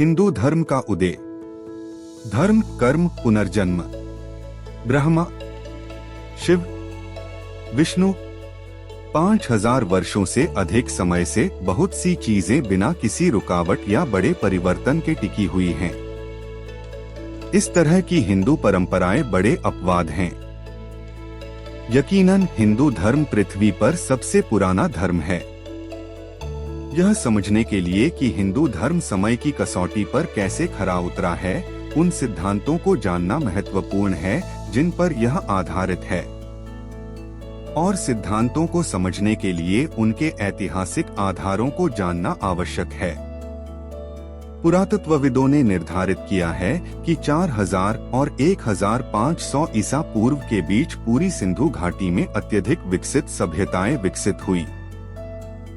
हिंदू धर्म का उदय। धर्म, कर्म, पुनर्जन्म। ब्रह्मा, शिव, विष्णु। 5000 वर्षों से अधिक समय से बहुत सी चीजें बिना किसी रुकावट या बड़े परिवर्तन के टिकी हुई हैं। इस तरह की हिंदू परंपराएं बड़े अपवाद हैं। यकीनन हिंदू धर्म पृथ्वी पर सबसे पुराना धर्म है। यह समझने के लिए कि हिंदू धर्म समय की कसौटी पर कैसे खरा उतरा है, उन सिद्धांतों को जानना महत्वपूर्ण है जिन पर यह आधारित है। और सिद्धांतों को समझने के लिए उनके ऐतिहासिक आधारों को जानना आवश्यक है। पुरातत्वविदों ने निर्धारित किया है कि 4000 और 1500 ईसा पूर्व के बीच पूरी सिंधु घाटी में अत्यधिक विकसित सभ्यताएं विकसित हुई।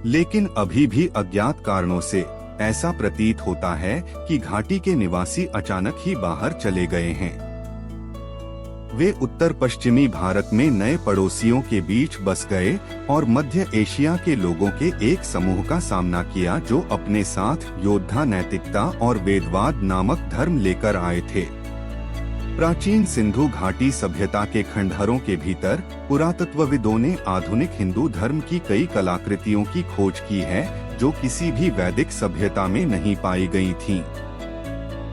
लेकिन अभी भी अज्ञात कारणों से ऐसा प्रतीत होता है कि घाटी के निवासी अचानक ही बाहर चले गए हैं। वे उत्तर पश्चिमी भारत में नए पड़ोसियों के बीच बस गए और मध्य एशिया के लोगों के एक समूह का सामना किया जो अपने साथ योद्धा, नैतिकता और वेदवाद नामक धर्म लेकर आए थे। प्राचीन सिंधु घाटी सभ्यता के खंडहरों के भीतर पुरातत्वविदों ने आधुनिक हिंदू धर्म की कई कलाकृतियों की खोज की है जो किसी भी वैदिक सभ्यता में नहीं पाई गई थीं।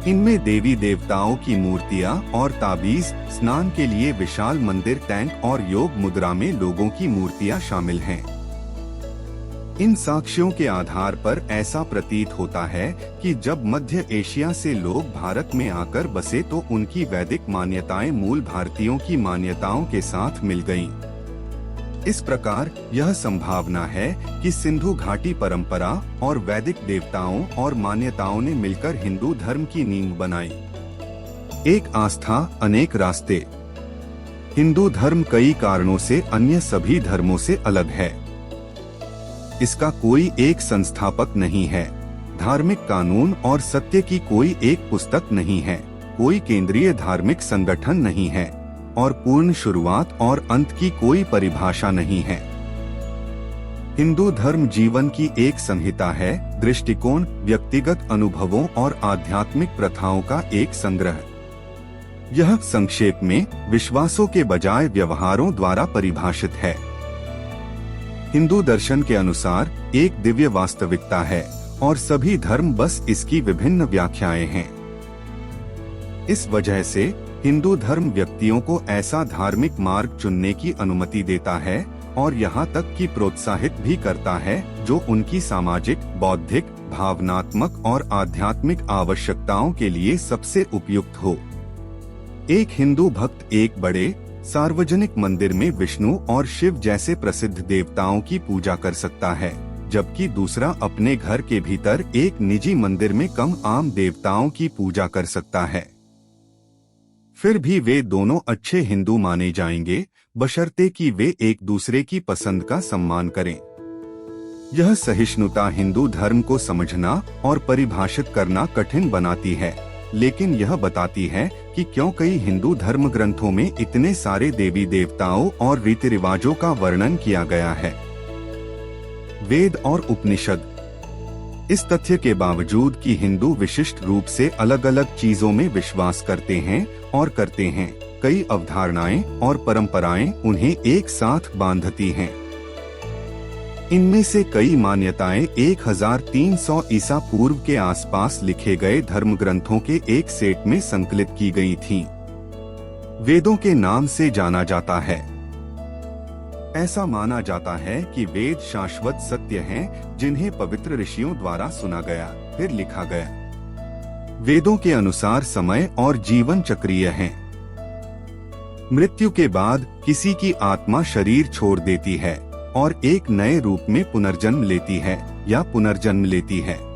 इनमें देवी देवताओं की मूर्तियां और ताबीज, स्नान के लिए विशाल मंदिर, टैंक और योग मुद्रा में लोगों की मूर्तियां शामिल हैं। इन साक्ष्यों के आधार पर ऐसा प्रतीत होता है कि जब मध्य एशिया से लोग भारत में आकर बसे तो उनकी वैदिक मान्यताएं मूल भारतीयों की मान्यताओं के साथ मिल गईं। इस प्रकार यह संभावना है कि सिंधु घाटी परंपरा और वैदिक देवताओं और मान्यताओं ने मिलकर हिंदू धर्म की नींव बनाई। एक आस्था, अनेक रास्ते। हिंदू धर्म कई कारणों से अन्य सभी धर्मों से अलग है। इसका कोई एक संस्थापक नहीं है। धार्मिक कानून और सत्य की कोई एक पुस्तक नहीं है। कोई केंद्रीय धार्मिक संगठन नहीं है और पूर्ण शुरुआत और अंत की कोई परिभाषा नहीं है। हिंदू धर्म जीवन की एक संहिता है, दृष्टिकोण, व्यक्तिगत अनुभवों और आध्यात्मिक प्रथाओं का एक संग्रह। यह संक्षेप में विश्वासों के बजाय व्यवहारों द्वारा परिभाषित है। हिंदू दर्शन के अनुसार एक दिव्य वास्तविकता है और सभी धर्म बस इसकी विभिन्न व्याख्याएं हैं। इस वजह से हिंदू धर्म व्यक्तियों को ऐसा धार्मिक मार्ग चुनने की अनुमति देता है और यहाँ तक कि प्रोत्साहित भी करता है जो उनकी सामाजिक, बौद्धिक, भावनात्मक और आध्यात्मिक आवश्यकताओं के लिए सबसे उपयुक्त हो। एक हिंदू भक्त एक बड़े सार्वजनिक मंदिर में विष्णु और शिव जैसे प्रसिद्ध देवताओं की पूजा कर सकता है, जबकि दूसरा अपने घर के भीतर एक निजी मंदिर में कम आम देवताओं की पूजा कर सकता है। फिर भी वे दोनों अच्छे हिंदू माने जाएंगे, बशर्ते कि वे एक दूसरे की पसंद का सम्मान करें। यह सहिष्णुता हिंदू धर्म को समझना और परिभाषित करना कठिन बनाती है, लेकिन यह बताती है कि क्यों कई हिंदू धर्म ग्रंथों में इतने सारे देवी देवताओं और रीति रिवाजों का वर्णन किया गया है। वेद और उपनिषद। इस तथ्य के बावजूद कि हिंदू विशिष्ट रूप से अलग अलग चीजों में विश्वास करते हैं और करते हैं, कई अवधारणाएं और परंपराएं उन्हें एक साथ बांधती हैं। इनमें से कई मान्यताएं 1300 ईसा पूर्व के आसपास लिखे गए धर्म ग्रंथों के एक सेट में संकलित की गई थीं। वेदों के नाम से जाना जाता है। ऐसा माना जाता है कि वेद शाश्वत सत्य हैं, जिन्हें पवित्र ऋषियों द्वारा सुना गया, फिर लिखा गया। वेदों के अनुसार समय और जीवन चक्रीय हैं। मृत्यु के बाद किसी की आत्मा शरीर छोड़ देती है और एक नए रूप में पुनर्जन्म लेती है या पुनर्जन्म लेती है।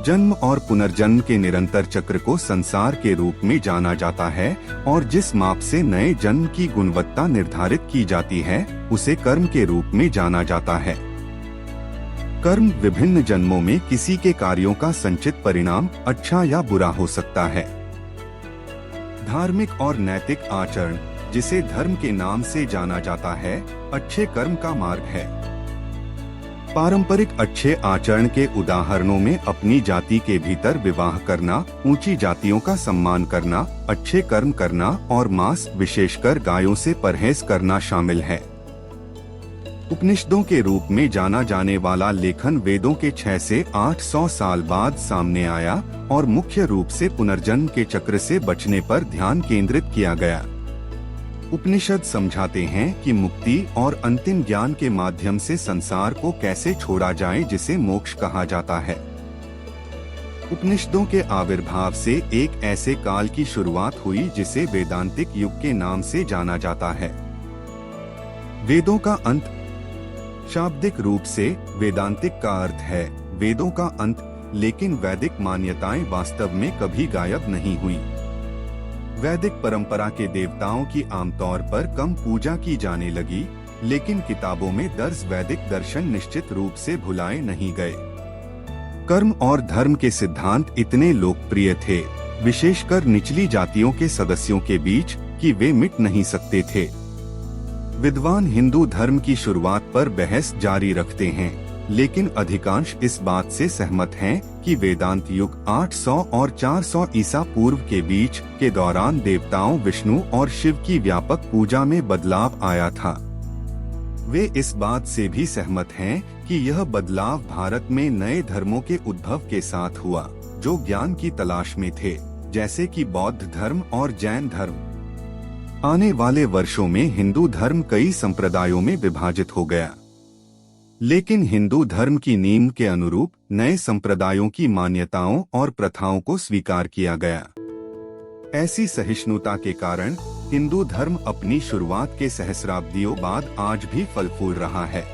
जन्म और पुनर्जन्म के निरंतर चक्र को संसार के रूप में जाना जाता है और जिस माप से नए जन्म की गुणवत्ता निर्धारित की जाती है उसे कर्म के रूप में जाना जाता है। कर्म विभिन्न जन्मों में किसी के कार्यों का संचित परिणाम अच्छा या बुरा हो सकता है। धार्मिक और नैतिक आचरण, जिसे धर्म के नाम से जाना जाता है, अच्छे कर्म का मार्ग है। पारंपरिक अच्छे आचरण के उदाहरणों में अपनी जाति के भीतर विवाह करना, ऊंची जातियों का सम्मान करना, अच्छे कर्म करना और मांस विशेषकर गायों से परहेज करना शामिल है। उपनिषदों के रूप में जाना जाने वाला लेखन वेदों के 600 से 800 साल बाद सामने आया और मुख्य रूप से पुनर्जन्म के चक्र से बचने पर ध्यान केंद्रित किया गया। उपनिषद समझाते हैं कि मुक्ति और अंतिम ज्ञान के माध्यम से संसार को कैसे छोड़ा जाए, जिसे मोक्ष कहा जाता है। उपनिषदों के आविर्भाव से एक ऐसे काल की शुरुआत हुई जिसे वेदांतिक युग के नाम से जाना जाता है। वेदों का अंत शाब्दिक रूप से वेदांतिक का अर्थ है वेदों का अंत, लेकिन वैदिक मान्यताएं वास्तव में कभी गायब नहीं हुई। वैदिक परंपरा के देवताओं की आमतौर पर कम पूजा की जाने लगी, लेकिन किताबों में दर्ज वैदिक दर्शन निश्चित रूप से भुलाए नहीं गए। कर्म और धर्म के सिद्धांत इतने लोकप्रिय थे, विशेषकर निचली जातियों के सदस्यों के बीच, कि वे मिट नहीं सकते थे। विद्वान हिंदू धर्म की शुरुआत पर बहस जारी रखते हैं, लेकिन अधिकांश इस बात से सहमत हैं कि वेदांत युग 800 और 400 ईसा पूर्व के बीच के दौरान देवताओं विष्णु और शिव की व्यापक पूजा में बदलाव आया था। वे इस बात से भी सहमत हैं कि यह बदलाव भारत में नए धर्मों के उद्भव के साथ हुआ, जो ज्ञान की तलाश में थे, जैसे कि बौद्ध धर्म और जैन धर्म। आने वाले वर्षों में हिंदू धर्म कई संप्रदायों में विभाजित हो गया, लेकिन हिंदू धर्म की नींव के अनुरूप नए संप्रदायों की मान्यताओं और प्रथाओं को स्वीकार किया गया। ऐसी सहिष्णुता के कारण हिंदू धर्म अपनी शुरुआत के सहस्राब्दियों बाद आज भी फल फूल रहा है।